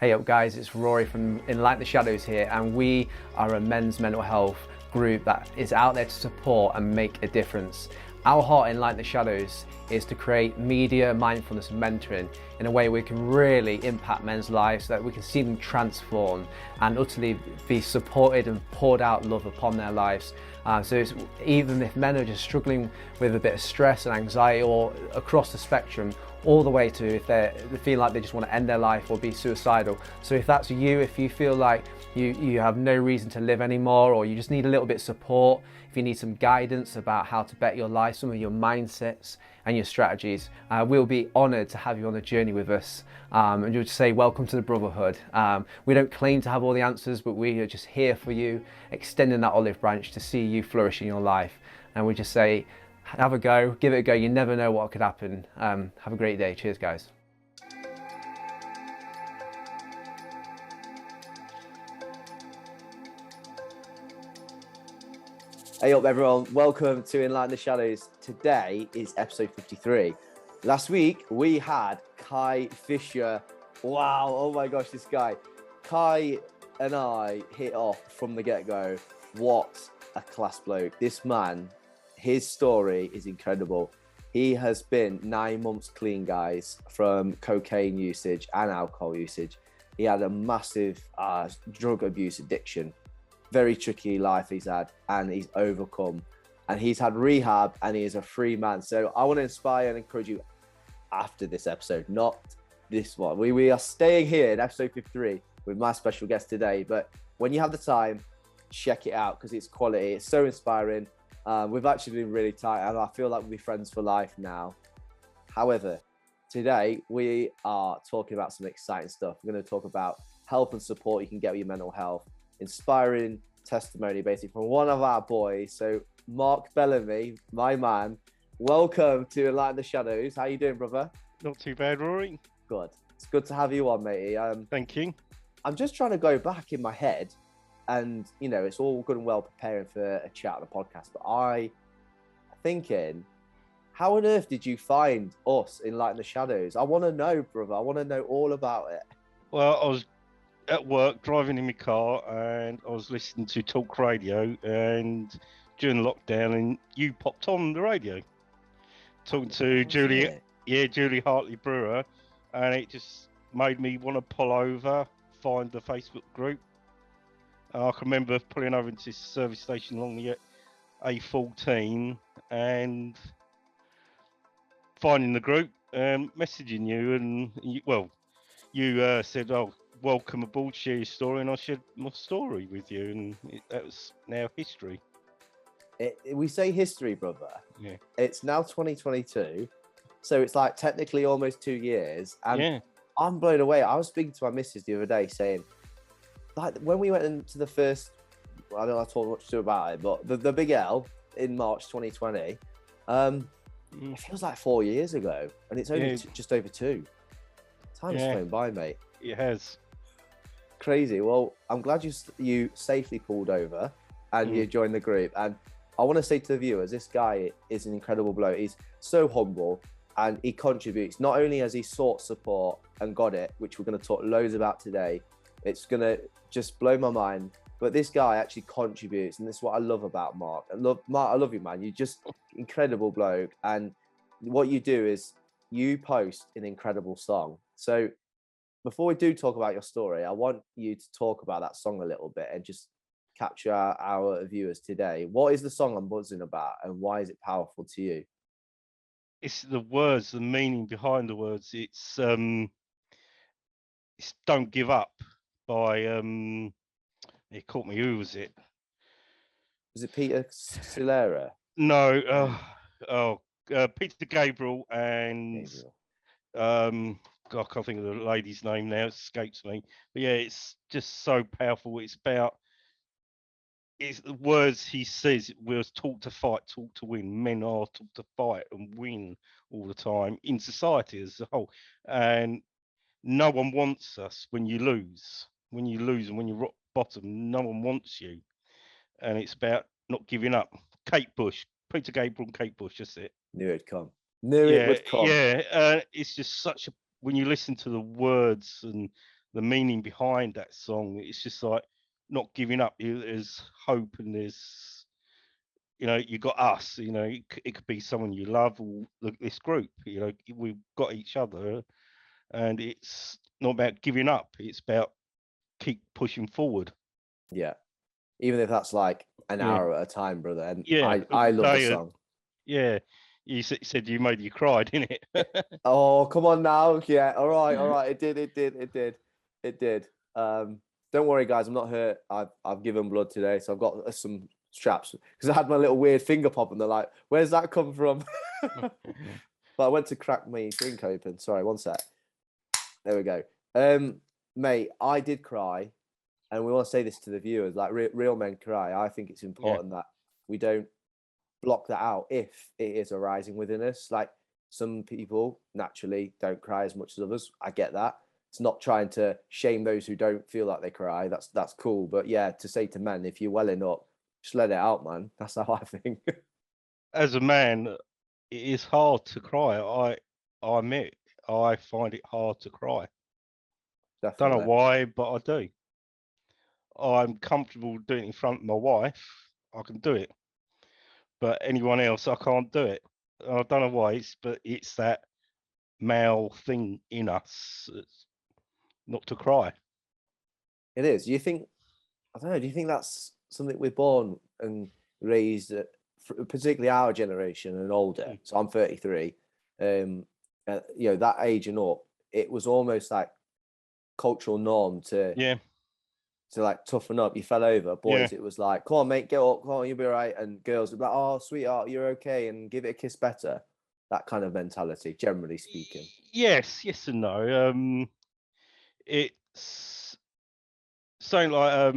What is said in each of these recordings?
Hey up guys, it's Rory from Enlighten the Shadows here, and we are a men's mental health group that is out there to support and make a difference. Our heart in Enlighten the Shadows is to create media, mindfulness and mentoring in a way we can really impact men's lives so that we can see them transform and utterly be supported and poured out love upon their lives. So it's, even if men are just struggling with a bit of stress and anxiety, or across the spectrum, all the way to if they feel like they just want to end their life or be suicidal. So if that's you, if you feel like you have no reason to live anymore, or you just need a little bit of support, if you need some guidance about how to better your life, some of your mindsets and your strategies, we'll be honoured to have you on the journey with us. And you'll just say, welcome to the brotherhood. We don't claim to have all the answers, but we are just here for you, extending that olive branch to see you flourish in your life. And we just say, have a go, give it a go. You never know what could happen. Have a great day. Cheers, guys. Hey up everyone, welcome to Enlighten the Shadows. Today is episode 53. Last week we had Kai Fisher. Wow, oh my gosh, this guy. Kai and I hit off from the get-go. What a class bloke. This man, his story is incredible. He has been 9 months clean, guys, from cocaine usage and alcohol usage. He had a massive drug abuse addiction. Very tricky life he's had, and he's overcome, and he's had rehab, and he is a free man. So I want to inspire and encourage you after this episode, not this one. We are staying here in episode 53 with my special guest today, but when you have the time, check it out because it's quality. It's so inspiring. We've actually been really tight, and I feel like we'll be friends for life now. However, today we are talking about some exciting stuff. We're going to talk about help and support you can get with your mental health. Inspiring testimony basically from one of our boys. So Mark Bellamy, my man, welcome to Enlighten the Shadows. How you doing, brother? Not too bad, Rory. Good. It's good to have you on, matey. Thank you. I'm just trying to go back in my head, and you know, it's all good and well preparing for a chat on a podcast, but I thinking, how on earth did you find us in Enlighten the Shadows? I want to know, brother. I want to know all about it. Well, I was at work driving in my car, and I was listening to talk radio, and during lockdown, and you popped on the radio talking to Julie Hartley Brewer, and it just made me want to pull over, find the Facebook group. I can remember pulling over into this service station along the A14 and finding the group, messaging you, and you said, "Oh, welcome aboard, share your story," and I shared my story with you, and that was now history. We say history, brother. Yeah. It's now 2022, so it's like technically almost 2 years, and Yeah. I'm blown away. I was speaking to my missus the other day saying, like, when we went into the first, I don't know I talked much to about it, but the Big L in March 2020, it feels like 4 years ago, and it's only just over 2. Time's flown by, mate. It has. Crazy. Well, I'm glad you safely pulled over and you joined the group. And I want to say to the viewers, this guy is an incredible bloke. He's so humble, and he contributes. Not only has he sought support and got it, which we're going to talk loads about today, it's going to just blow my mind. But this guy actually contributes, and this is what I love about Mark. Mark, I love you, man. You're just incredible bloke. And what you do is you post an incredible song. So before we do talk about your story, I want you to talk about that song a little bit and just capture our viewers today. What is the song I'm buzzing about, and why is it powerful to you? It's the words, the meaning behind the words. It's "Don't Give Up" by it caught me. Who was it? Was it Peter Cetera? No. Peter Gabriel and God, I can't think of the lady's name now. It escapes me. But yeah, it's just so powerful. It's the words he says. We're taught to fight, taught to win. Men are taught to fight and win all the time in society as a whole. And no one wants us when you lose. When you lose and when you're rock bottom, no one wants you. And it's about not giving up. Kate Bush, Peter Gabriel and Kate Bush, that's it. Knew it'd come. It would come. Yeah, it's just when you listen to the words and the meaning behind that song. It's just like not giving up. There's hope, and there's, you got us. It could be someone you love, or this group. We've got each other, and it's not about giving up. It's about keep pushing forward. Yeah. Even if that's like an Yeah. hour at a time, brother. And Yeah, I love the song. Yeah, you said you made you cry, didn't it? Oh, come on now. Yeah. All right. It did. Don't worry, guys. I'm not hurt. I've given blood today, so I've got some straps because I had my little weird finger pop, and they're like, "Where's that come from?" But I went to crack my drink open. Sorry, one sec. There we go. Mate, I did cry, and we want to say this to the viewers: like, real men cry. I think it's important that we don't block that out if it is arising within us. Like, some people naturally don't cry as much as others. I get that. It's not trying to shame those who don't feel like they cry. That's cool. But yeah, to say to men, if you're welling up, just let it out, man. That's how I think. As a man, it is hard to cry. I admit, I find it hard to cry. Definitely. Don't know why, but I do. I'm comfortable doing it in front of my wife. I can do it, but anyone else, I can't do it. I don't know why. But it's that male thing in us, not to cry. It is. Do you think? I don't know. Do you think that's something we're born and raised, particularly our generation and older? So I'm 33. That age and up, it was almost like cultural norm to like toughen up. You fell over. Boys, it was like, come on, mate, get up, come on, you'll be all right. And girls would be like, oh, sweetheart, you're okay, and give it a kiss better. That kind of mentality, generally speaking. Yes and no. It's something like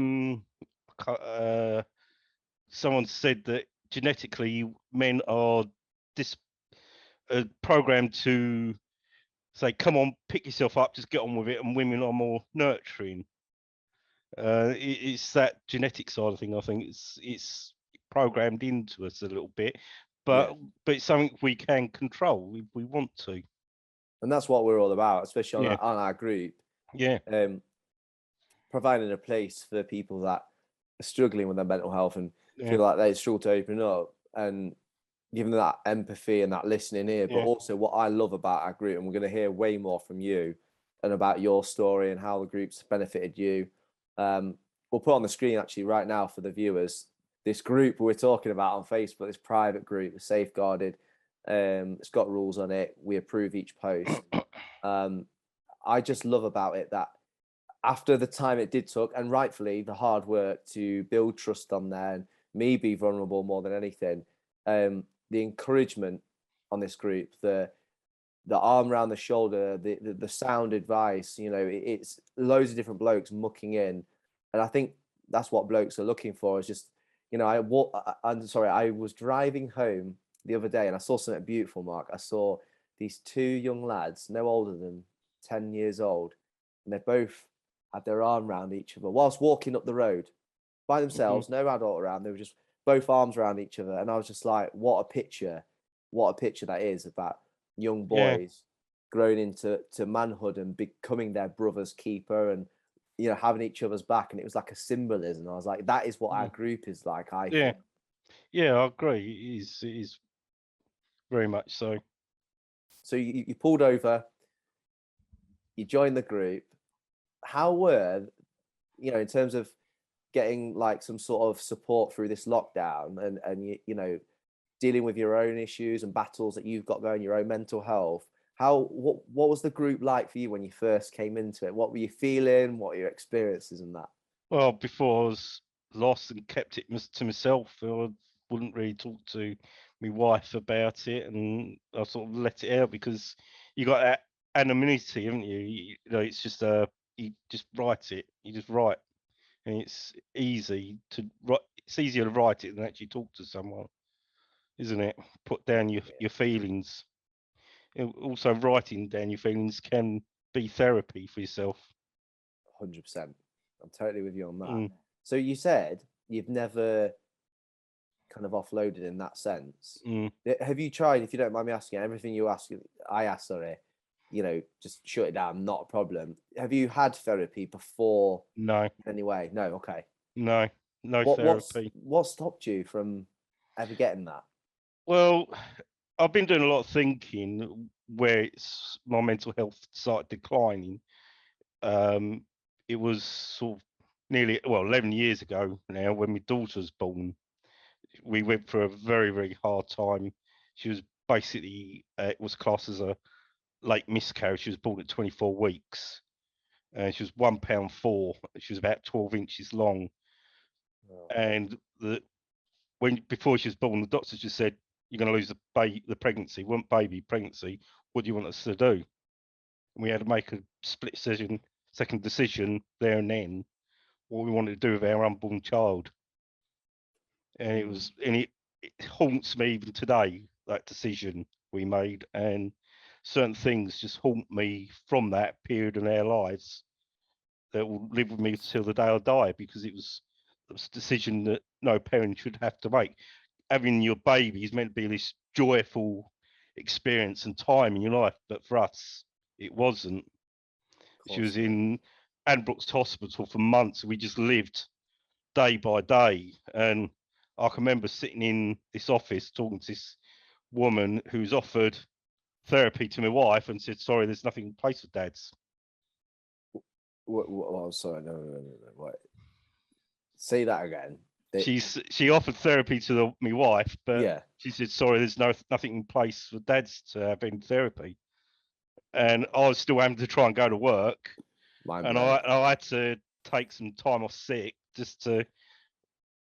someone said that genetically men are programmed to say, come on, pick yourself up, just get on with it, and women are more nurturing. It's that genetic side of thing. I think it's programmed into us a little bit, but it's something we can control if we want to. And that's what we're all about, especially on our group. Yeah. Providing a place for people that are struggling with their mental health and feel like they struggle to open up, and giving them that empathy and that listening ear. But also, what I love about our group, and we're going to hear way more from you and about your story and how the group's benefited you. We'll put on the screen actually right now for the viewers this group we're talking about on Facebook, this private group, is safeguarded. It's got rules on it. We approve each post. I just love about it that after the time it did took, and rightfully the hard work to build trust on there, and me be vulnerable more than anything, the encouragement on this group, the arm around the shoulder, the sound advice, it's loads of different blokes mucking in. And I think that's what blokes are looking for, is just, I was driving home the other day and I saw something beautiful, Mark. I saw these two young lads, no older than 10 years old, and they both had their arm around each other whilst walking up the road by themselves, no adult around. They were just both arms around each other. And I was just like, what a picture that is about young boys growing into manhood and becoming their brother's keeper, and having each other's back. And it was like a symbolism. I was like, that is what our group is like, I think. I agree. It is very much so. So you pulled over, you joined the group. How were, in terms of getting like some sort of support through this lockdown, and dealing with your own issues and battles that you've got going, your own mental health, what was the group like for you when you first came into it? What were you feeling? What were your experiences in that? Well, before I was lost and kept it to myself, I wouldn't really talk to my wife about it, and I sort of let it out because you got that anonymity, haven't you? It's just you just write it. You just write, and it's easy to write. It's easier to write it than actually talk to someone, isn't it? Put down your feelings. Also, writing down your feelings can be therapy for yourself. 100%. I'm totally with you on that. So you said you've never kind of offloaded in that sense. Have you tried, if you don't mind me asking, everything I ask, sorry, just shut it down, not a problem. Have you had therapy before? No, Anyway, no, okay. no, no What's therapy. what stopped you from ever getting that? Well, I've been doing a lot of thinking where my mental health started declining. Um, it was sort of 11 years ago now when my daughter was born. We went through a very, very hard time. She was basically, it was classed as a late miscarriage. She was born at 24 weeks. She was £1.4. She was about 12 inches long. Oh, And before she was born, the doctor just said, "You're going to lose the pregnancy. We want baby pregnancy. What do you want us to do?" And we had to make a second decision there and then, what we wanted to do with our unborn child. And it haunts me even today, that decision we made. And certain things just haunt me from that period in our lives that will live with me till the day I die, because it was a decision that no parent should have to make. Having your baby is meant to be this joyful experience and time in your life, but for us, it wasn't. of She course was not. in Adbrooke's hospital for months. We just lived day by day. And I can remember sitting in this office talking to this woman who's offered therapy to my wife and said, "Sorry, there's nothing in place for dads." Sorry, no. Wait. Say that again. She offered therapy to my wife, but Yeah, she said, "Sorry, there's nothing in place for dads to have any therapy." And I was still having to try and go to work, mind and blown. I had to take some time off sick just to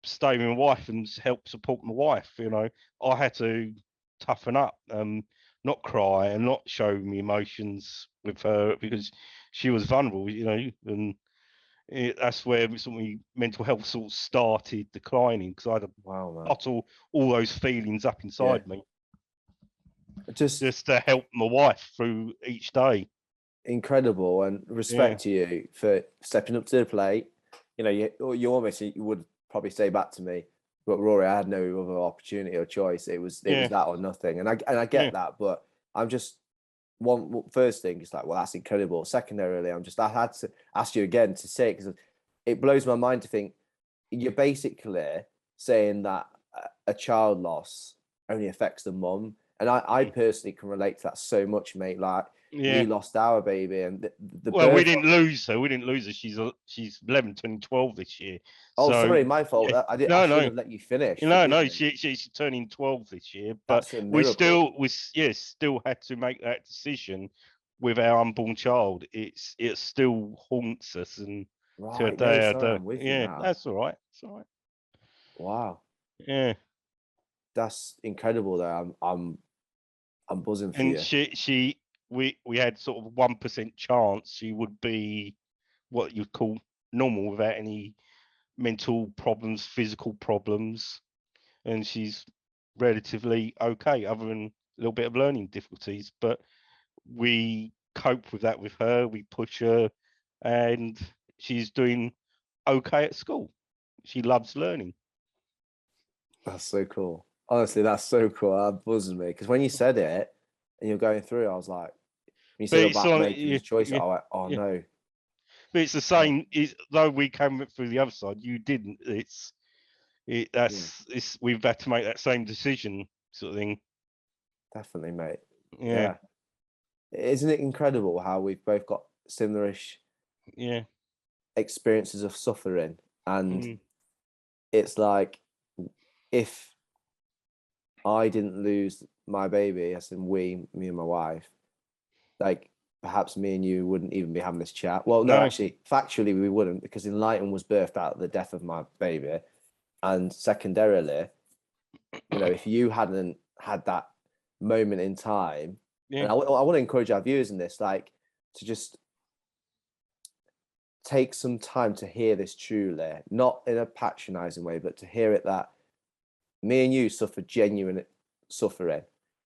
stay with my wife and help support my wife. I had to toughen up, not cry and not show me emotions with her, because she was vulnerable, and that's where my mental health sort of started declining, because I had to Wow, man. bottle all those feelings up Yeah, inside me just just to help my wife through each day. incredible, and Yeah, respect to you for stepping up to the plate. You almost, you would probably say back to me, but Rory, I had no other opportunity or choice. It was yeah, that or nothing, and I yeah, get that, but I'm just first thing is like, well, that's incredible. Secondarily, I had to ask you again to say, because it blows my mind to think you're basically saying that a child loss only affects the mum. And I personally can relate to that so much, mate. Like, yeah. we lost our baby, and the Well, we birth. didn't lose her. We didn't lose her. She's 11, turning 12 this year. Oh, So sorry, my fault. yeah, I no, should no, have let you finish. no, Forgive no. me. She's turning 12 this year. But That's a we miracle. still had to make that decision with our unborn child. It still haunts us, and to a Right. No, day I sorry, do. I'm with you Yeah, now. that's all right. It's all right. Wow, Yeah. that's incredible. Though I'm buzzing for And you. we had sort of 1% chance she would be what you'd call normal without any mental problems, physical problems, and she's relatively okay, other than a little bit of learning difficulties. But we cope with that with her. We push her, and she's doing okay at school. She loves learning. That's so cool. Honestly, that's so cool. That buzzes me, because when you said it and you're going through, I was like, when you But said it's about on, making yeah, the choice, yeah, I went, oh yeah. no. But it's the Oh, same. Though we came through the other side, you didn't. yeah, We've had to make that same decision, sort of thing. definitely, mate. Yeah, Yeah. Isn't it incredible how we've both got similarish yeah, experiences of suffering? And mm, it's like, if I didn't lose my baby, as in me and my wife, like, perhaps me and you wouldn't even be having this chat. Well, no, no, actually, factually, we wouldn't, because Enlighten was birthed out of the death of my baby. And secondarily, if you hadn't had that moment in time, yeah, and I want to encourage our viewers in this, like, to just take some time to hear this truly, not in a patronizing way, but to hear it that me and you suffered genuine suffering,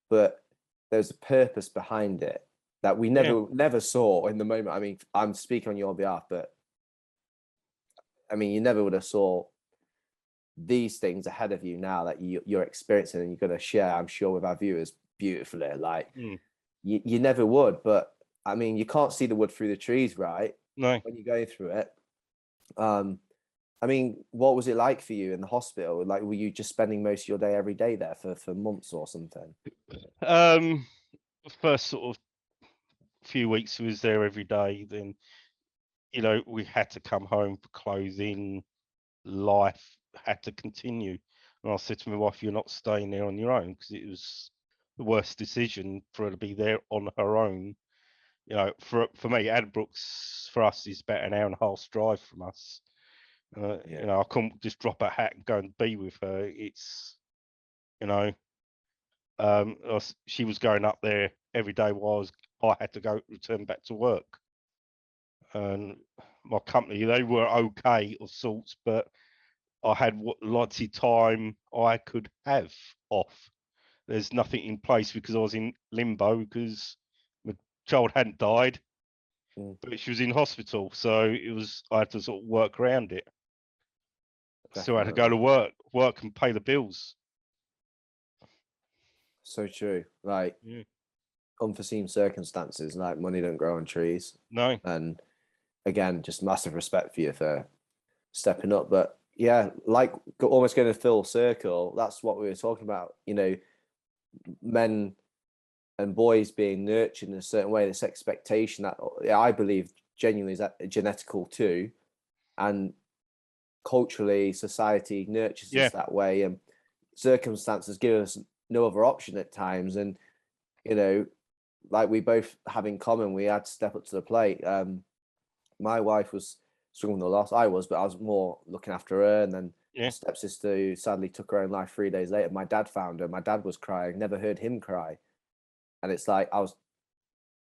but there's a purpose behind it that we yeah, never saw in the moment. I mean, I'm speaking on your behalf, but I mean, you never would have saw these things ahead of you now that you're experiencing, and you're going to share, I'm sure, with our viewers beautifully. Like, mm, you never would, but I mean, you can't see the wood through the trees, right? No. When you're going through it. I mean, what was it like for you in the hospital? Like, were you just spending most of your day every day there for months or something? First sort of few weeks we was there every day. Then, we had to come home for clothing. Life had to continue. And I said to my wife, "You're not staying there on your own," because it was the worst decision for her to be there on her own. For me, Adbrooks for us is about an hour and a half's drive from us. I couldn't just drop a hat and go and be with her. It's, she was going up there every day while I had to go return back to work. And my company, they were okay of sorts, but I had lots of time I could have off. There's nothing in place because I was in limbo because my child hadn't died, but she was in hospital, so I had to sort of work around it. Still had to go to work and pay the bills. So true. Like, Yeah. unforeseen circumstances, like money don't grow on trees. No. And again, just massive respect for you for stepping up. But yeah, like almost going to full circle, that's what we were talking about, men and boys being nurtured in a certain way, this expectation that I believe genuinely is that genetical too. And culturally, society nurtures us that way, and circumstances give us no other option at times. And, like we both have in common, we had to step up to the plate. My wife was struggling with the loss. I was, but I was more looking after her. And then my stepsister, who sadly took her own life 3 days later, my dad found her. My dad was crying, never heard him cry. And it's like I was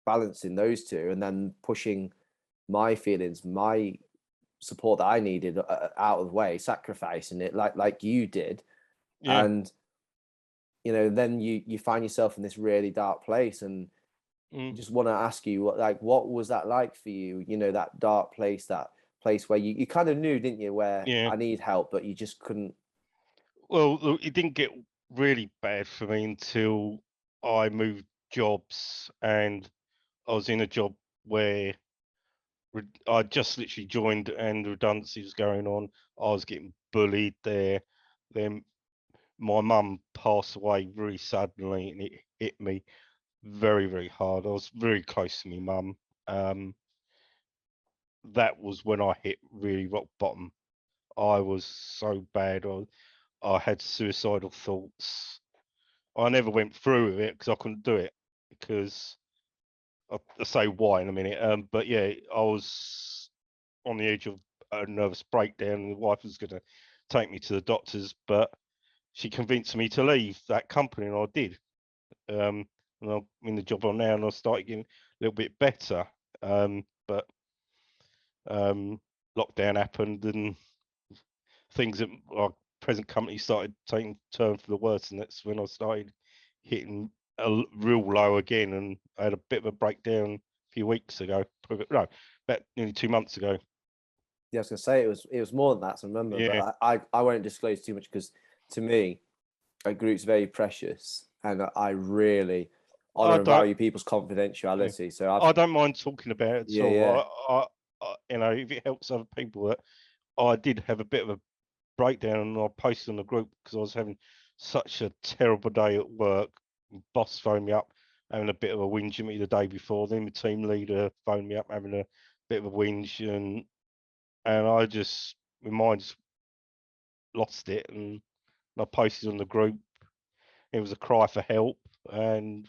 balancing those two and then pushing my feelings, my support that I needed out of the way, sacrificing it like you did. And then you find yourself in this really dark place, and just want to ask you what was that like for you? That dark place, that place where you kind of knew, didn't you, where I need help, but you just couldn't. Well, look, it didn't get really bad for me until I moved jobs, and I was in a job where I just literally joined and redundancy was going on. I was getting bullied there. Then my mum passed away very suddenly, and it hit me very, very hard. I was very close to my mum. That was when I hit really rock bottom. I was so bad. I had suicidal thoughts. I never went through with it because I couldn't do it, because I'll say why in a minute. But yeah, I was on the edge of a nervous breakdown, and the wife was going to take me to the doctors, but she convinced me to leave that company, and I did. And I'm in the job I'm now, and I started getting a little bit better. But lockdown happened, and things at our present company started taking turn for the worse, and that's when I started hitting a real low again, and I had a bit of a breakdown a few weeks ago. No, about nearly 2 months ago. Yeah, I was gonna say it was more than that. So remember, but I won't disclose too much because to me, a group's very precious, and I really honor and value people's confidentiality. So I don't mind talking about it at all. yeah. If it helps other people, that I did have a bit of a breakdown, and I posted on the group because I was having such a terrible day at work. Boss phoned me up having a bit of a whinge at me the day before. Then the team leader phoned me up having a bit of a whinge, and I just, my mind lost it, and I posted on the group. It was a cry for help, and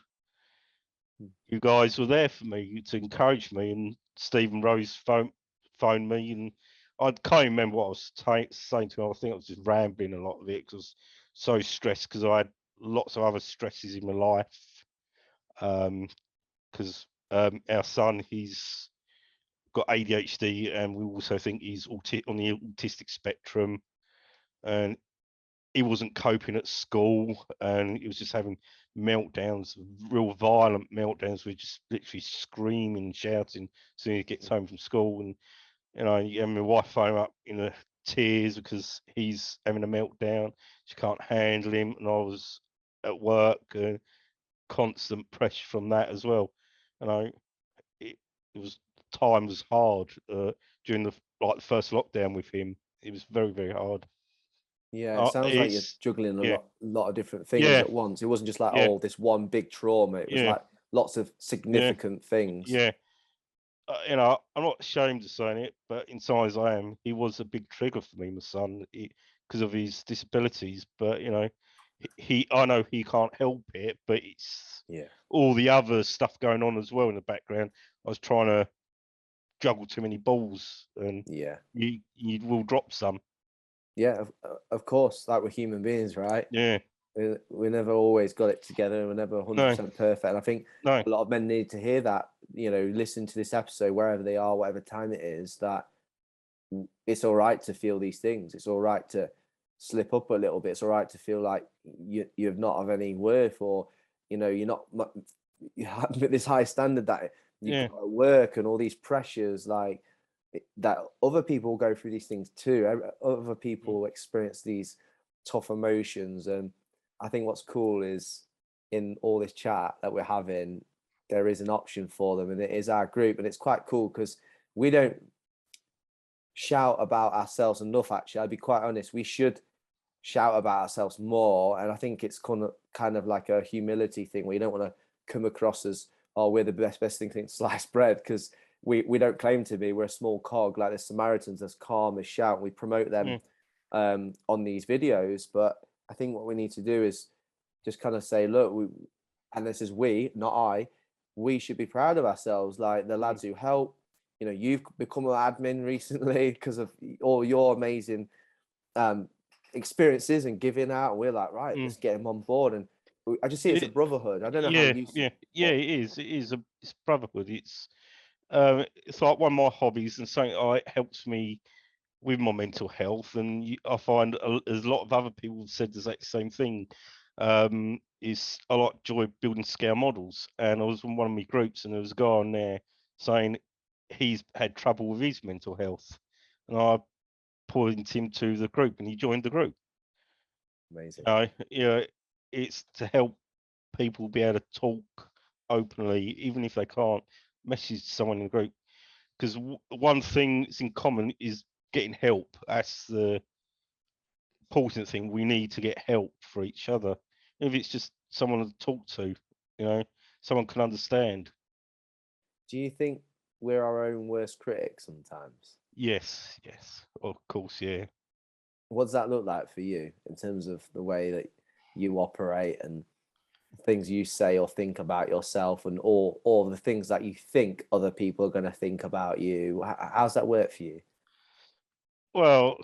you guys were there for me to encourage me. And Stephen Rose phoned me, and I can't remember what I was saying to him. I think I was just rambling a lot of it because I was so stressed, because I had lots of other stresses in my life. Because our son, he's got ADHD, and we also think he's on the autistic spectrum, and he wasn't coping at school, and he was just having meltdowns, real violent meltdowns. We're just literally screaming, shouting as soon as he gets home from school. And and my wife phoned up in tears because he's having a meltdown. She can't handle him, and I was at work, constant pressure from that as well. time was hard during the first lockdown with him. It was very, very hard. Yeah, it sounds like you're It's juggling a yeah, lot of different things yeah, at once. It wasn't just like, yeah, oh, this one big trauma. It was yeah, like lots of yeah, significant things. yeah. I'm not ashamed of saying it, but in some ways I am. He was a big trigger for me, my son, because of his disabilities. But I know he can't help it, but it's Yeah. all the other stuff going on as well in the background. I was trying to juggle too many balls, and Yeah. you will drop some. Yeah, of course, like we're human beings, right? Yeah, We never always got it together. We're never no, 100% perfect. And I think no, a lot of men need to hear that, listen to this episode wherever they are, whatever time it is, that it's all right to feel these things. It's all right to slip up a little bit. It's all right to feel like you're not of any worth, or you're not you have this high standard that you've yeah, got to work, and all these pressures, like that other people go through these things too. Other people experience these tough emotions. And I think what's cool is, in all this chat that we're having, there is an option for them, and it is our group. And it's quite cool because we don't shout about ourselves enough. Actually, I'd be quite honest, we should shout about ourselves more. And I think it's kind of like a humility thing, where you don't want to come across as, oh, we're the best thing since sliced bread, because we don't claim to be. We're a small cog, like the Samaritans. There's calm, there's shout. We promote them on these videos. But I think what we need to do is just kind of say, look, and this is we, not I, we should be proud of ourselves, like the lads who help. You've become an admin recently because of all your amazing experiences and giving out. And we're like, right, let's get him on board. And I just see it's a brotherhood. I don't know how you see it. It's brotherhood. It's like one of my hobbies, and something helps me with my mental health. And I find there's a lot of other people have said the exact same thing. Is I like joy building scale models, and I was in one of my groups, and there was a guy on there saying he's had trouble with his mental health, and I pointed him to the group, and he joined the group. Amazing. It's to help people be able to talk openly, even if they can't message someone in the group. Because one thing that's in common is getting help. That's the important thing. We need to get help for each other. If it's just someone to talk to, someone can understand. Do you think we're our own worst critics sometimes? Yes, of course, yeah. What does that look like for you in terms of the way that you operate, and things you say or think about yourself, and all the things that you think other people are going to think about you? How's that work for you? Well,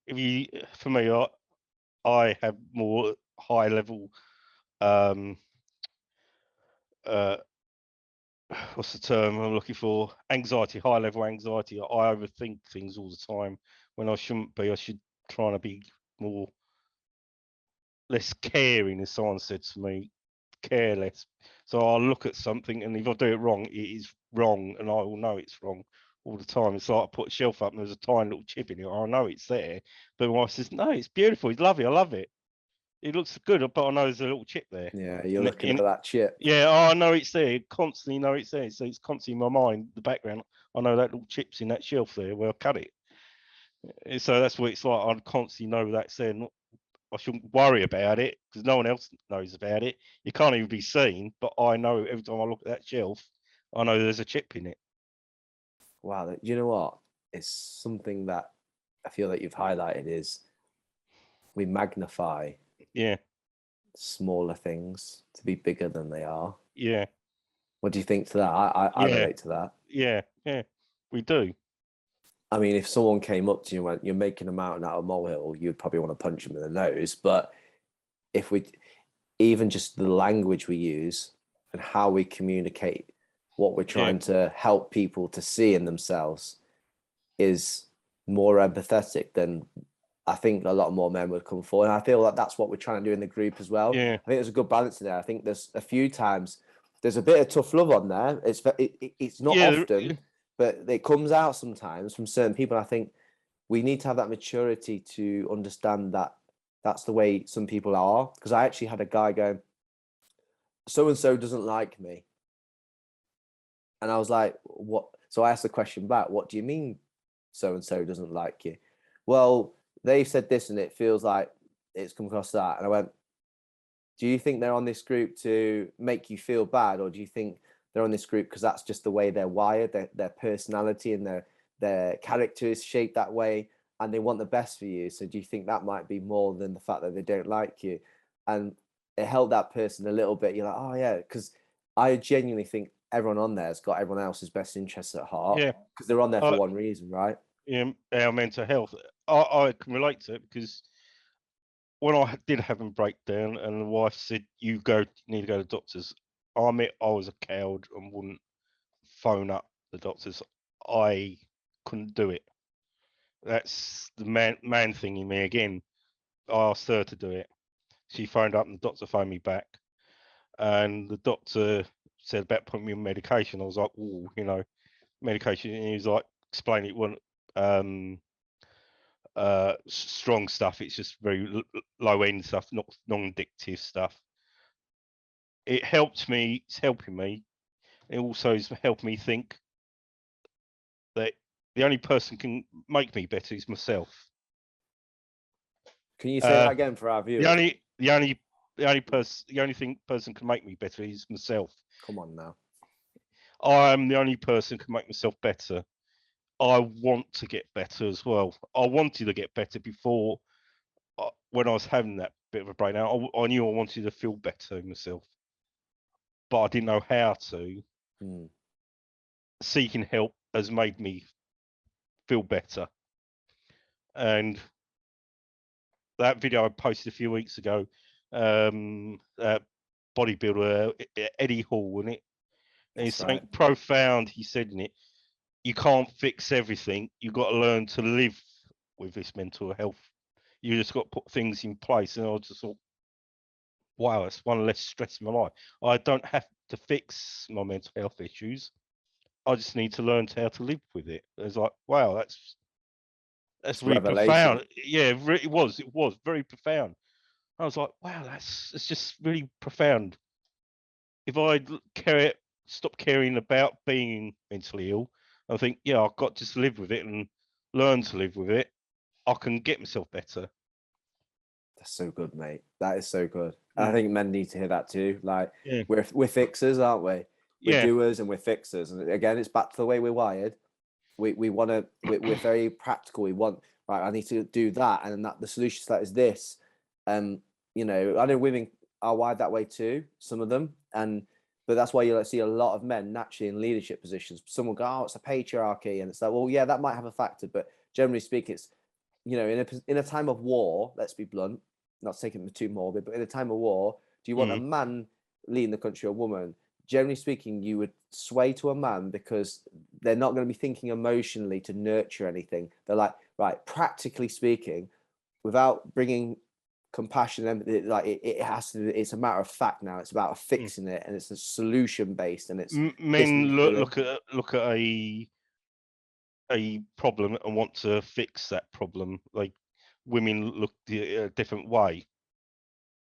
for me, I have more high level um uh what's the term I'm looking for? Anxiety, high level anxiety. I overthink things all the time when I shouldn't be. I should try to be less caring, as someone said to me, care less. So I'll look at something, and if I do it wrong, it is wrong, and I will know it's wrong all the time. It's like I put a shelf up and there's a tiny little chip in it. I know it's there, but my wife says, no, it's beautiful, it's lovely, I love it. It looks good, but I know there's a little chip there. Yeah, you're looking for that chip. Yeah, I know it's there. Constantly know it's there. So it's constantly in my mind, the background. I know that little chip's in that shelf there where I cut it. So that's what it's like. I constantly know that's there. I shouldn't worry about it because no one else knows about it. It can't even be seen, but I know every time I look at that shelf, I know there's a chip in it. Wow, you know what? It's something that I feel that you've highlighted is we magnify Yeah, smaller things to be bigger than they are. yeah, What do you think to that? I yeah, relate to that. yeah, we do. I mean, if someone came up to you and went, "You're making a mountain out of a molehill," you'd probably want to punch them in the nose. But if we, even just the language we use and how we communicate what we're Yeah, trying to help people to see in themselves, is more empathetic, than I think a lot more men would come forward. And I feel like that's what we're trying to do in the group as well. yeah, I think there's a good balance in there. I think there's a few times there's a bit of tough love on there. It's not yeah, often, but it comes out sometimes from certain people. I think we need to have that maturity to understand that that's the way some people are. Because I actually had a guy going, so and so doesn't like me, And I was like, what? So I asked the question back, what do you mean so and so doesn't like you? Well, they've said this and it feels like it's come across that. And I went, do you think they're on this group to make you feel bad, or do you think they're on this group because that's just the way they're wired, their personality and their character is shaped that way, and they want the best for you? So do you think that might be more than the fact that they don't like you? And it helped that person a little bit. You're like, oh yeah, because I genuinely think everyone on there has got everyone else's best interests at heart, Yeah. because they're on there for one reason, right? Our mental health. I can relate to it because when I did have a breakdown and the wife said, you need to go to the doctors, I admit I was a coward and wouldn't phone up the doctors. I couldn't do it. That's the man thing in me again. I asked her to do it. She phoned up and the doctor phoned me back. And the doctor said about putting me on medication. I was like, oh, medication. And he was like, explain it wasn't strong stuff. It's just very low end stuff, not non-addictive stuff. It helped me. It's helping me. It also has helped me think that the only person can make me better is myself. Can you say that again for our viewers? The only person can make me better is myself. Come on now. I'm the only person who can make myself better. I want to get better as well. I wanted to get better before, when I was having that bit of a breakdown. I knew I wanted to feel better myself, but I didn't know how to. Seeking help has made me feel better. And that video I posted a few weeks ago, bodybuilder Eddie Hall, in it, and it's something profound he said in it. You can't fix everything. You've got to learn to live with this mental health. You just got to put things in place. And I just thought, wow, that's one less stress in my life. I don't have to fix my mental health issues. I just need to learn how to live with it. It's like, wow, that's really profound. Yeah, it was very profound. I was like, wow, it's just really profound. If I stop caring about being mentally ill, I think, yeah, I've got to just live with it and learn to live with it. I can get myself better. That's so good, mate. That is so good. I think men need to hear that too. Like, we're fixers, aren't we? We're doers and we're fixers. And again, it's back to the way we're wired. We want to. We're very practical. We want, right, I need to do that, and the solution to that is this. I know women are wired that way too. Some of them, but that's why you see a lot of men naturally in leadership positions. Some will go, oh, it's a patriarchy, and it's like, well, yeah, that might have a factor, but generally speaking, it's, in a time of war, let's be blunt, not taking it too morbid, but in a time of war, do you want a man leading the country or a woman? Generally speaking, you would sway to a man because they're not going to be thinking emotionally to nurture anything. They're like, right, practically speaking, without bringing compassion, like it has to. It's a matter of fact now. It's about fixing it, and it's a solution based. And it's men look at a problem and want to fix that problem. Like, women look a different way.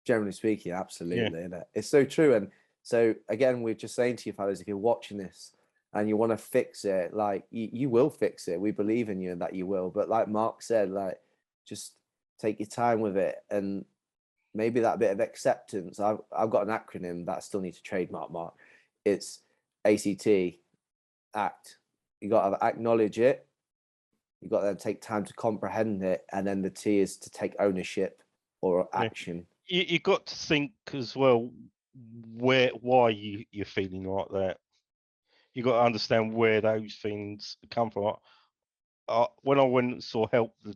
Generally speaking, absolutely. Yeah. It's so true. And so again, we're just saying to you fellas, if you're watching this and you want to fix it, like you will fix it. We believe in you and that you will. But like Mark said, like, just take your time with it, and maybe that bit of acceptance. I've got an acronym that I still need to trademark, Mark. It's ACT, ACT. You got to acknowledge it. You got to take time to comprehend it, and then the T is to take ownership or action. You got to think as well why you're feeling like that. You got to understand where those things come from. When I went and saw help, the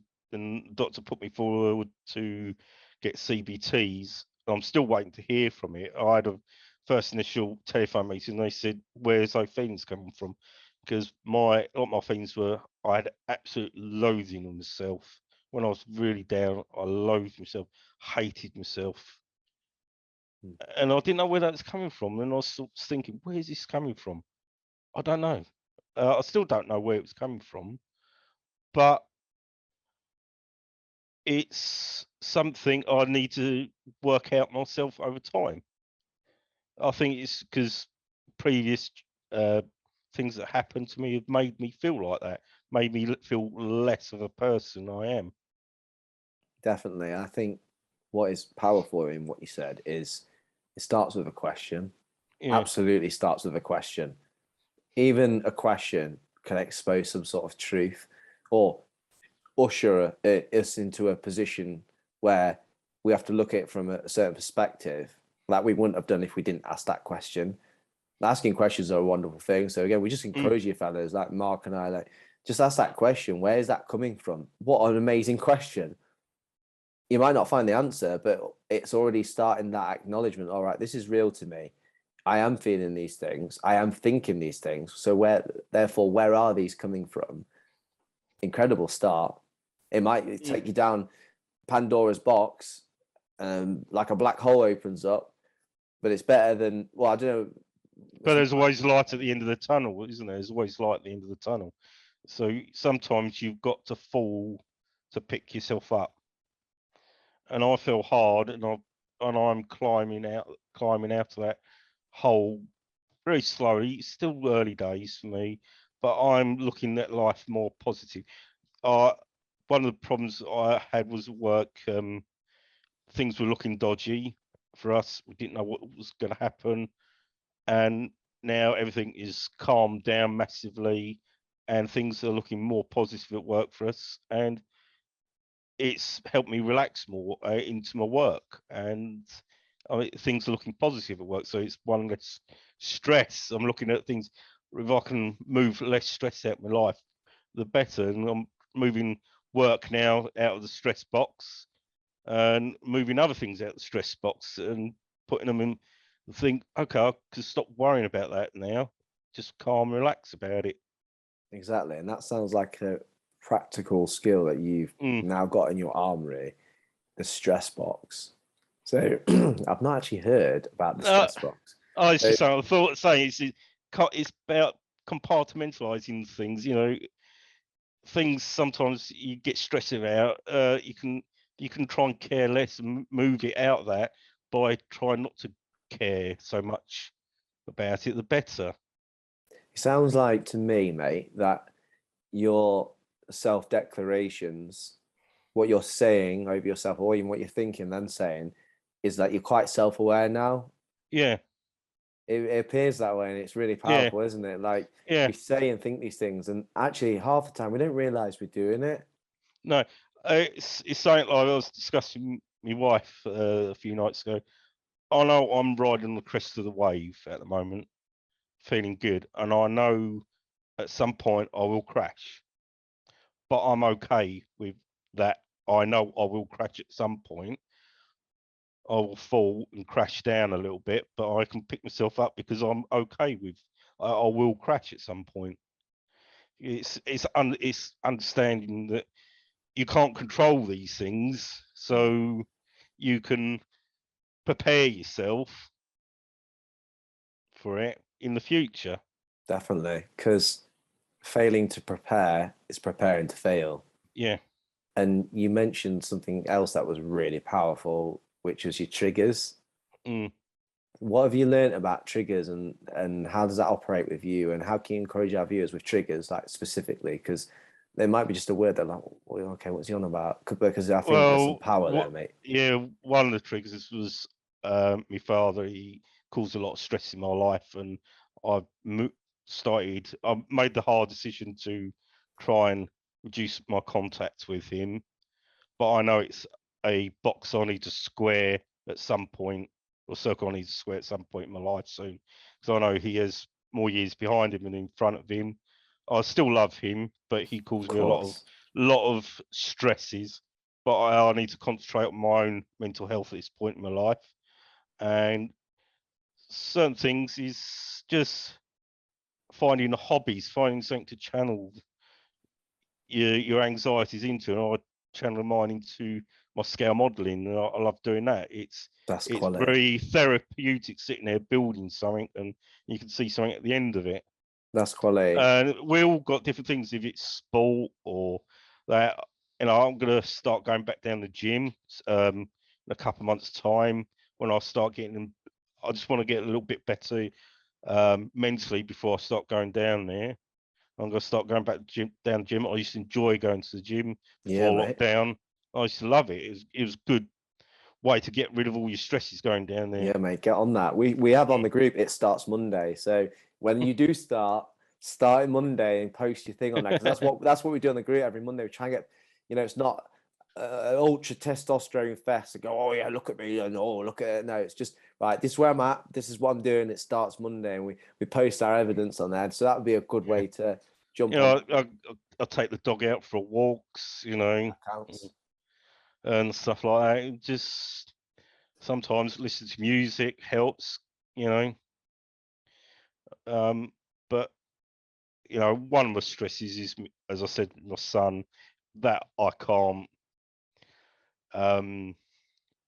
doctor put me forward to get CBTs. I'm still waiting to hear from it. I had a first initial telephone meeting. They said, "Where's those feelings coming from?" Because my feelings were, I had absolute loathing of myself. When I was really down, I loathed myself, hated myself, and I didn't know where that was coming from. And I was thinking, where is this coming from? I don't know. I still don't know where it was coming from, but it's something I need to work out myself over time. I think it's because previous things that happened to me have made me feel like that, made me feel less of a person I am. Definitely. I think what is powerful in what you said is it starts with a question. Yeah. Absolutely starts with a question. Even a question can expose some sort of truth or usher us into a position where we have to look at it from a certain perspective that we wouldn't have done if we didn't ask that question. Asking questions are a wonderful thing. So again, we just encourage you fellas, like Mark and I, like just ask that question. Where is that coming from? What an amazing question. You might not find the answer, but it's already starting that acknowledgement. All right, this is real to me. I am feeling these things. I am thinking these things. So where are these coming from? Incredible start. It might take you down Pandora's box, like a black hole opens up, but it's better than, well, I don't know. But there's always light at the end of the tunnel, isn't there? There's always light at the end of the tunnel. So sometimes you've got to fall to pick yourself up. And I feel hard, and I'm climbing out of that hole very slowly. It's still early days for me, but I'm looking at life more positive. One of the problems I had was at work. Things were looking dodgy for us. We didn't know what was going to happen, and now everything is calmed down massively, and things are looking more positive at work for us. And it's helped me relax more into my work, and things are looking positive at work. So it's one less stress. I'm looking at things. If I can move less stress out of my life, the better. And I'm moving work now out of the stress box and moving other things out of the stress box and putting them in. Think, okay, I can stop worrying about that now. Just calm, relax about it. Exactly. And that sounds like a practical skill that you've now got in your armory, the stress box. So I've not actually heard about the stress box. Oh, it's just something I thought saying. It's about compartmentalizing things. You know, things sometimes you get stressed about. You can try and care less and move it out of that by trying not to care so much about it, the better. It sounds like to me, mate, that your self-declarations, what you're saying over yourself, or even what you're thinking then saying, is that you're quite self-aware now. Yeah. It appears that way, and it's really powerful, isn't it? Like we say and think these things, and actually half the time we don't realize we're doing it. No, it's something like I was discussing with my wife a few nights ago. I know I'm riding the crest of the wave at the moment, feeling good, and I know at some point I will crash, but I'm okay with that. I know I will crash at some point. I will fall and crash down a little bit, but I can pick myself up because I'm okay with. I will crash at some point. It's understanding that you can't control these things, so you can prepare yourself for it in the future. Definitely, because failing to prepare is preparing to fail. Yeah. And you mentioned something else that was really powerful, which was your triggers. What have you learned about triggers, and how does that operate with you, and how can you encourage our viewers with triggers, like specifically? Because there might be just a word that like, well, okay, what's he on about? Because I think there's some power there, mate. Yeah, one of the triggers was my father. He caused a lot of stress in my life, and I made the hard decision to try and reduce my contact with him. But I know it's a box I need to square at some point, or circle I need to square at some point in my life soon, because I know he has more years behind him than in front of him. I still love him, but he caused me a lot of stresses. But I need to concentrate on my own mental health at this point in my life, and certain things is just finding hobbies, finding something to channel your anxieties into, and I channel mine into my scale modeling, and I love doing that. It's very therapeutic sitting there building something, and you can see something at the end of it. That's quality. And we all got different things. If it's sport or that, I'm gonna start going back down the gym in a couple of months' time when I start getting. I just want to get a little bit better mentally before I start going down there. I'm going to start going back to down the gym. I used to enjoy going to the gym Yeah, before mate. lockdown. I used to love it. It was a good way to get rid of all your stresses going down there. Yeah, mate, get on that. We have on the group, it starts Monday. So when you do start it Monday and post your thing on there, because that's what we do on the group every Monday. We try and get, it's not an ultra testosterone fest and go, oh yeah, look at me and oh look at it. No, it's just right. This is where I'm at. This is what I'm doing. It starts Monday, and we post our evidence on there. So that would be a good way to jump on. I take the dog out for walks, That counts. and stuff like that. Just sometimes listen to music helps, you know. But one of my stresses is, as I said, my son, that I can't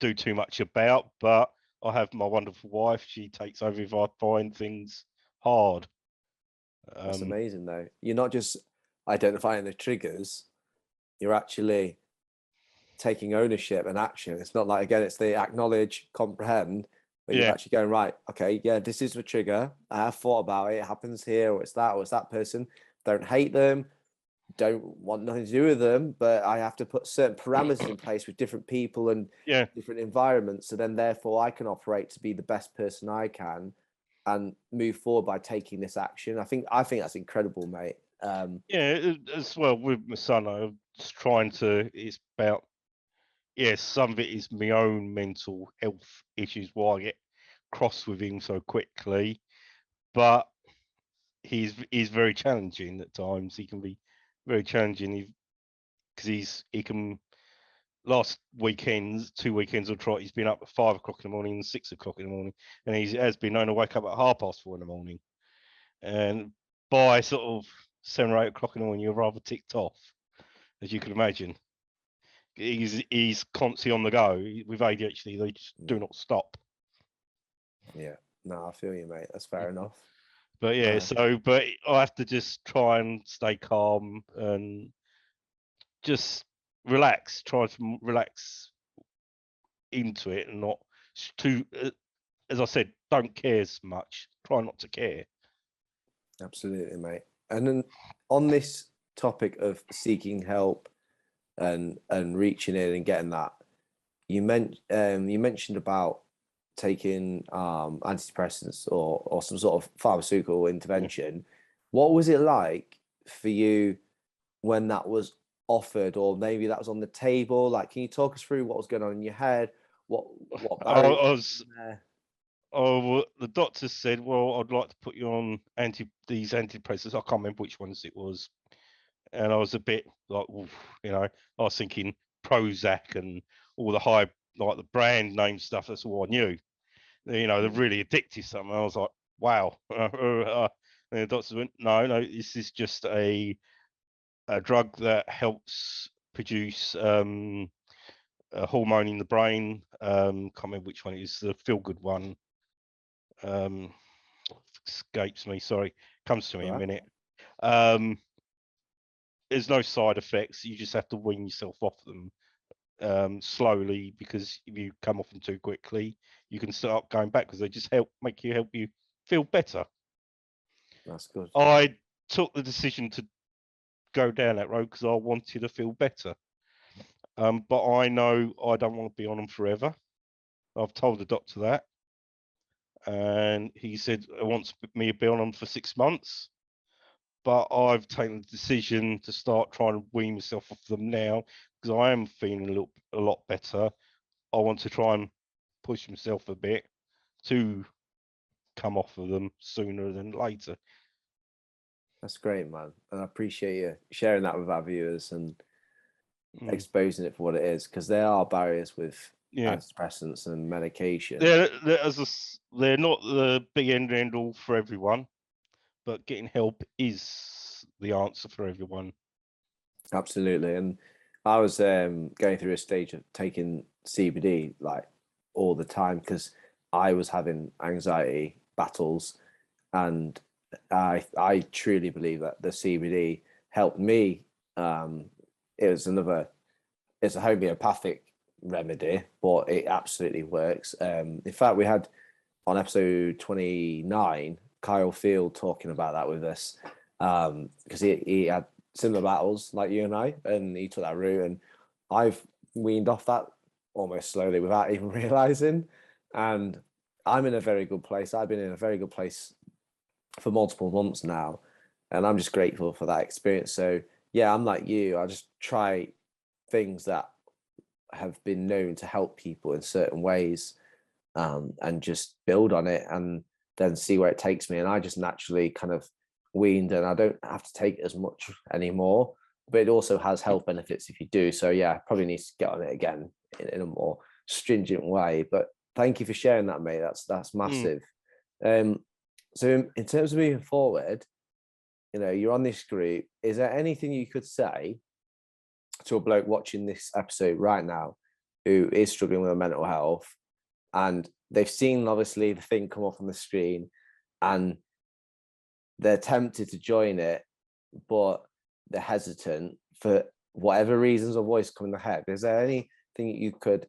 do too much about. But I have my wonderful wife. She takes over if I find things hard. That's amazing, though. You're not just identifying the triggers; you're actually taking ownership and action. It's not like, again, it's the acknowledge, comprehend, but you're Yeah, actually going, right, okay, yeah, this is the trigger. I have thought about it. It happens here, or it's that person. Don't hate them. Don't want nothing to do with them, but I have to put certain parameters in place with different people and yeah. different environments. So then therefore I can operate to be the best person I can and move forward by taking this action. I think that's incredible, mate. Yeah, as well with my son, I'm just trying to. It's about some of it is my own mental health issues. Why I get cross with him so quickly, but he's very challenging at times. He can be very challenging because he can. Last weekends, 2 weekends, he's been up at 5 o'clock in the morning and 6 o'clock in the morning, and he has been known to wake up at 4:30 in the morning. And by sort of 7 or 8 o'clock in the morning, you're rather ticked off, as you can imagine. He's constantly on the go. With ADHD, they just do not stop. Yeah, no, I feel you, mate. That's fair enough. But but I have to just try and stay calm and just relax. Try to relax into it and not too. As I said, don't care as much. Try not to care. Absolutely, mate. And then on this topic of seeking help and reaching in and getting that, you mentioned about taking antidepressants or some sort of pharmaceutical intervention. What was it like for you when that was offered, or maybe that was on the table? Like, can you talk us through what was going on in your head? What barriers there? Well, the doctor said, "Well, I'd like to put you on these antidepressants." I can't remember which ones it was, and I was a bit like, oof, I was thinking Prozac and all the high, like the brand name stuff. That's all I knew. They're really addictive. Something. I was like, wow. And the doctor went, "No, this is just a drug that helps produce a hormone in the brain. Can't remember which one it is. The feel good one." Escapes me. Sorry, comes to me in a minute. There's no side effects. You just have to wean yourself off them slowly, because if you come off them too quickly, you can start going back, because they just help you feel better. That's good. I took the decision to go down that road because I wanted to feel better. But I know I don't want to be on them forever. I've told the doctor that, and he said he wants me to be on them for 6 months. But I've taken the decision to start trying to wean myself off them now, because I am feeling a lot better. I want to try and push myself a bit to come off of them sooner than later. That's great, man. And I appreciate you sharing that with our viewers and exposing it for what it is, because there are barriers with antidepressants and medication. They're not the big end all for everyone, but getting help is the answer for everyone. Absolutely. And I was going through a stage of taking CBD like all the time because I was having anxiety battles, and I truly believe that the CBD helped me. It's a homeopathic remedy, but it absolutely works. In fact, we had on episode 29 Kyle Field talking about that with us, because he had similar battles like you and I, and he took that route, and I've weaned off that almost slowly without even realizing. And I'm in a very good place. I've been in a very good place for multiple months now, and I'm just grateful for that experience. So yeah, I'm like you. I just try things that have been known to help people in certain ways, and just build on it and then see where it takes me. And I just naturally kind of weaned, and I don't have to take as much anymore, but it also has health benefits if you do. So yeah, probably needs to get on it again in a more stringent way. But thank you for sharing that, mate. That's massive. So in terms of moving forward, you're on this group. Is there anything you could say to a bloke watching this episode right now who is struggling with mental health, and they've seen obviously the thing come up on the screen and they're tempted to join it, but they're hesitant for whatever reasons or voice come in their head? Is there anything you could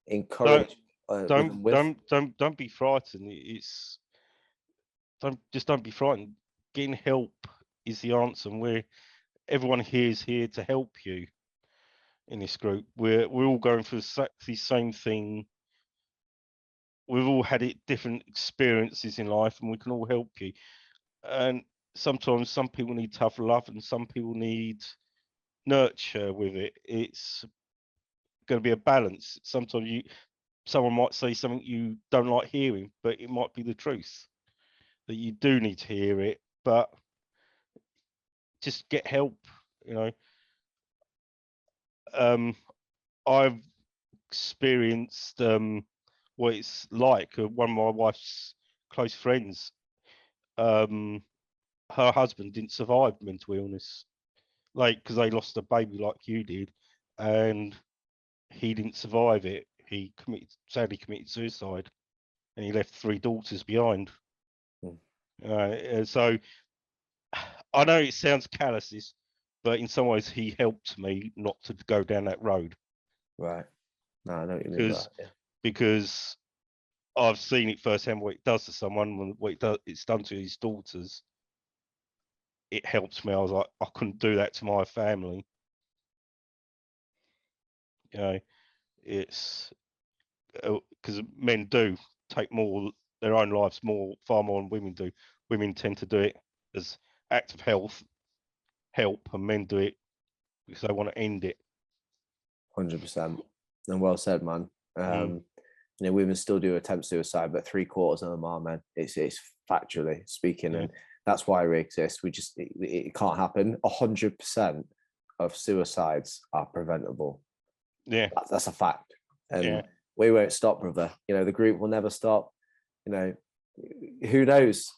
encourage them with? Don't be frightened. Don't be frightened. Getting help is the answer, and everyone here is here to help you in this group. We're all going through the same thing. We've all had different experiences in life, and we can all help you. And sometimes some people need tough love, and some people need nurture with it. It's going to be a balance. Sometimes someone might say something you don't like hearing, but it might be the truth that you do need to hear it. But just get help. I've experienced what it's like. One of my wife's close friends, her husband didn't survive mental illness, because they lost a baby like you did, and he didn't survive it. He sadly committed suicide, and he left 3 daughters behind. So I know it sounds callous, but in some ways he helped me not to go down that road. Right. No, I know what you mean. Because I've seen it firsthand what it does to someone, what it's done to his daughters. It helps me. I was like, I couldn't do that to my family. It's because men do take their own lives far more than women do. Women tend to do it as act of help, and men do it because they want to end it. 100%. And well said, man. Women still do attempt suicide, but 3/4 of them are men. It's factually speaking, and that's why we exist. It can't happen. 100% of suicides are preventable. Yeah, that's a fact, and we won't stop, brother. The group will never stop. Who knows?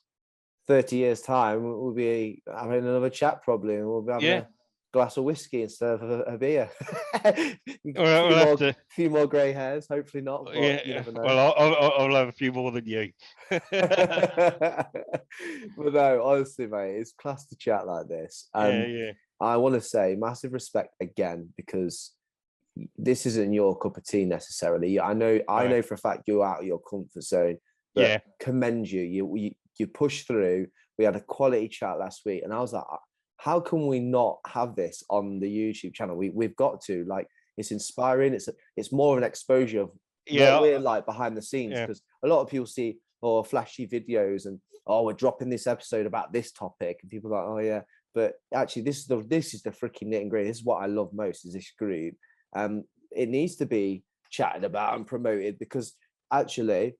30 years time, we'll be having another chat probably, and we'll be having a glass of whiskey instead of a beer. A few more grey hairs, hopefully not. But you never know. Well, I'll have a few more than you. But no, honestly, mate, it's class to chat like this. I want to say massive respect again, because this isn't your cup of tea necessarily. I know for a fact you're out of your comfort zone. But commend you. You pushed through. We had a quality chat last week, and I was like, how can we not have this on the YouTube channel? We've got to. It's inspiring. It's more of an exposure of what we're like behind the scenes, because a lot of people see flashy videos and we're dropping this episode about this topic, and people are like, but actually this is the freaking knit and gritty. This is what I love most, is this group. It needs to be chatted about and promoted, because actually,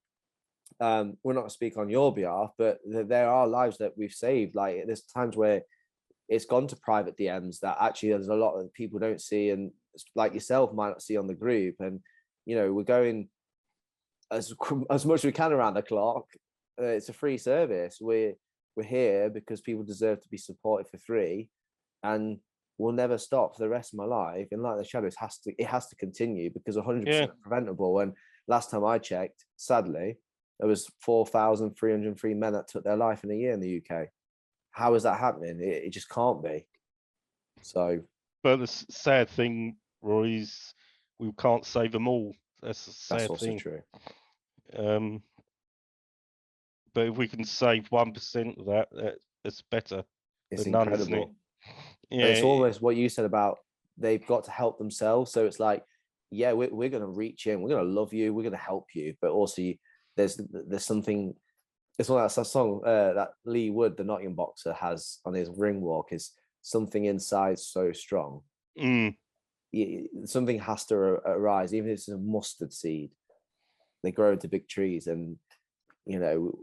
we're not to speak on your behalf, but there are lives that we've saved. There's times where it's gone to private DMs that actually there's a lot that people don't see, and like yourself might not see on the group. And we're going as much as we can around the clock. It's a free service. We're here because people deserve to be supported for free, and we'll never stop for the rest of my life. And like the Shadows has to continue, because 100% preventable. And last time I checked, sadly, there was 4,303 men that took their life in a year in the UK. How is that happening? It just can't be. So, but the sad thing, Roy, is we can't save them all. That's the sad also thing. True. But if we can save 1% of that, that's better It's than none, isn't it? incredible. Yeah, But it's almost what you said about they've got to help themselves. So it's like, yeah, we're going to reach in, we're going to love you, we're going to help you, but also there's something. It's like that song that Lee Wood, the Nottingham boxer, has on his ring walk, is something inside so strong. Something has to arise, even if it's a mustard seed. They grow into big trees. And you know,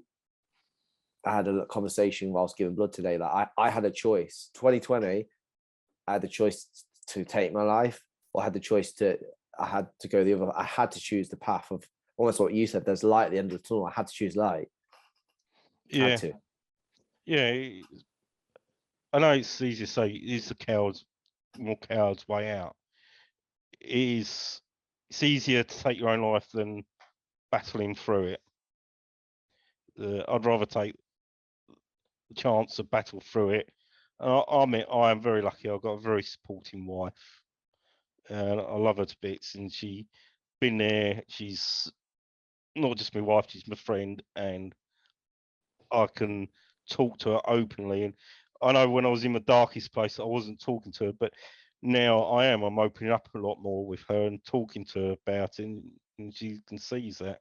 I had a conversation whilst giving blood today that I had a choice. 2020, I had the choice to take my life, or I had to go the other. I had to choose the path of almost what you said. There's light at the end of the tunnel. I had to choose light. yeah, Had to. yeah. I know it's easy to say it's the more coward's way out. It's easier to take your own life than battling through it. I'd rather take the chance to battle through it. I mean, I am very lucky. I've got a very supporting wife, and I love her to bits. And she's been there. She's not just my wife; she's my friend, and I can talk to her openly. And I know when I was in the darkest place, I wasn't talking to her, but now I am. I'm opening up a lot more with her and talking to her about it, and she can see that.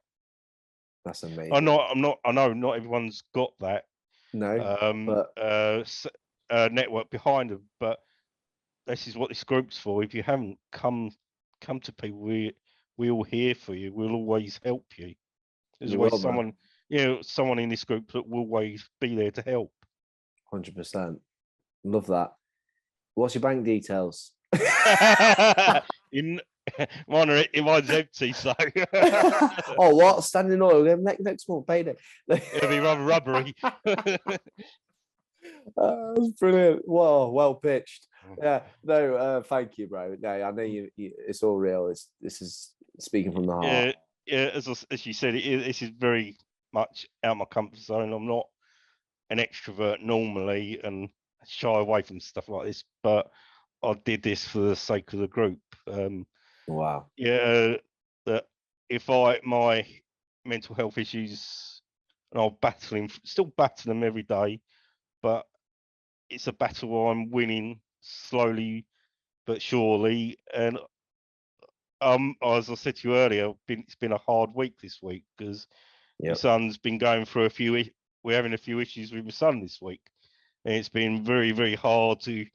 That's amazing. I know not everyone's got that No, but network behind them, but this is what this group's for. If you haven't come to people, we all here for you. We'll always help you. There's you always will, man. someone in this group that will always be there to help. 100%. Love that. What's your bank details? In mine's empty, so Oh, what? Standing oil next month, payday. it'll be rather rubbery. That's brilliant. Whoa, well pitched. Yeah, no, thank you, bro. No, I know you it's all real. This is speaking from the heart. Yeah, as you said, this is very much out of my comfort zone. I'm not an extrovert normally and shy away from stuff like this, but I did this for the sake of the group. Wow. Yeah, that if my mental health issues, and I'm still battling them every day, but it's a battle I'm winning slowly but surely. And as I said to you earlier, it's been a hard week this week because my son's been going through we're having a few issues with my son this week, and it's been very, very hard to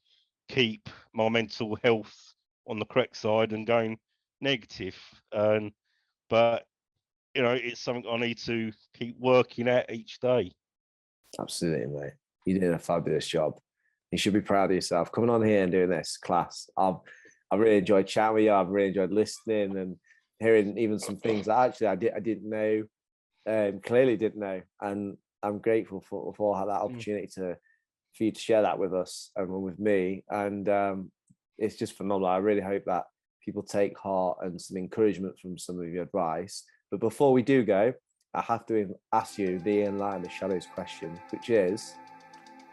keep my mental health on the correct side and going negative. But it's something I need to keep working at each day. Absolutely, mate. You did a fabulous job. You should be proud of yourself. Coming on here and doing this class, I've really enjoyed chatting with you. I've really enjoyed listening and hearing even some things that actually I didn't know, clearly didn't know, and I'm grateful for that opportunity for you to share that with us and with me. And it's just phenomenal. I really hope that people take heart and some encouragement from some of your advice. But before we do go, I have to ask you the Enlighten the Shadows question, which is,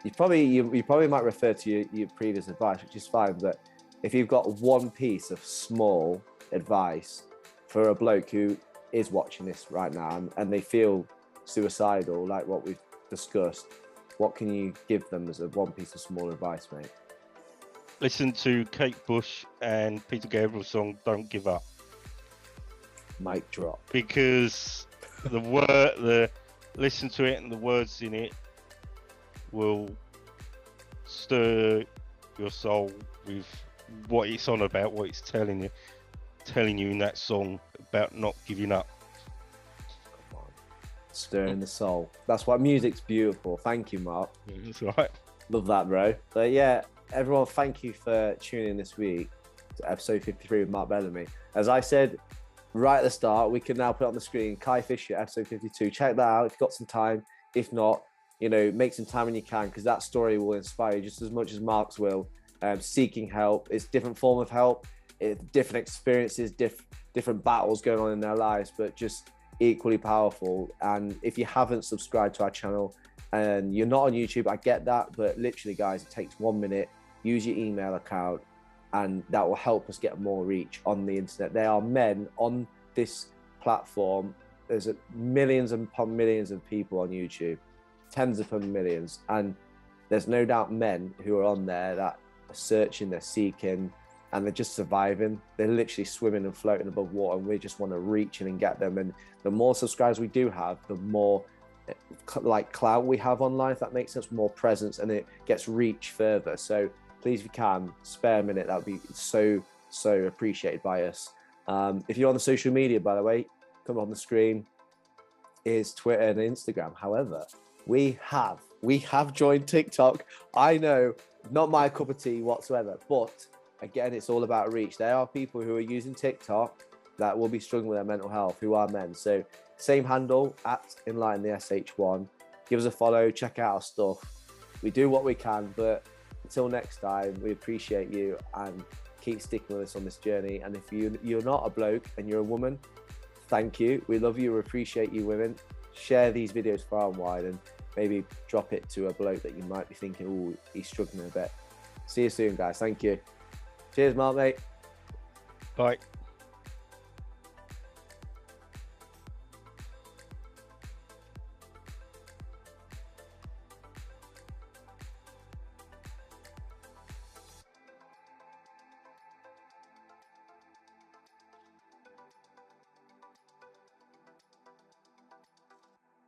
you probably might refer to your previous advice, which is fine, but if you've got one piece of small advice for a bloke who is watching this right now and they feel suicidal, like what we've discussed, what can you give them as one piece of small advice, mate? Listen to Kate Bush and Peter Gabriel's song "Don't Give Up." Mic drop. Because listen to it and the words in it will stir your soul with what it's on about, what it's telling you in that song about not giving up. Come on. Stirring the soul. That's why music's beautiful. Thank you, Mark. That's right. Love that, bro. But yeah, everyone, thank you for tuning in this week to episode 53 with Mark Bellamy. As I said right at the start, we can now put on the screen Kai Fisher, episode 52. Check that out if you've got some time. If not, make some time when you can, because that story will inspire you just as much as Mark's will. Seeking help, it's different form of help, different experiences, different battles going on in their lives, but just equally powerful. And if you haven't subscribed to our channel and you're not on YouTube, I get that, but literally, guys, it takes 1 minute. Use your email account, and that will help us get more reach on the internet. There are men on this platform there's millions upon millions of people on YouTube, tens upon millions, and there's no doubt men who are on there that are searching, they're seeking, and they're just surviving. They're literally swimming and floating above water, and we just want to reach in and get them. And the more subscribers we do have, the more like clout we have online, if that makes sense, more presence, and it gets reach further. So please, if you can, spare a minute. That would be so appreciated by us. If you're on the social media, by the way, come on the screen is Twitter and Instagram. However, we have joined TikTok. I know, not my cup of tea whatsoever, but again, it's all about reach. There are people who are using TikTok that will be struggling with their mental health, who are men. So same handle, at Enlighten the SH1. Give us a follow, check out our stuff. We do what we can, but until next time, we appreciate you and keep sticking with us on this journey. And if you're not a bloke and you're a woman, thank you. We love you. We appreciate you, women. Share these videos far and wide, and maybe drop it to a bloke that you might be thinking, oh, he's struggling a bit. See you soon, guys. Thank you. Cheers, Mark, mate. Bye.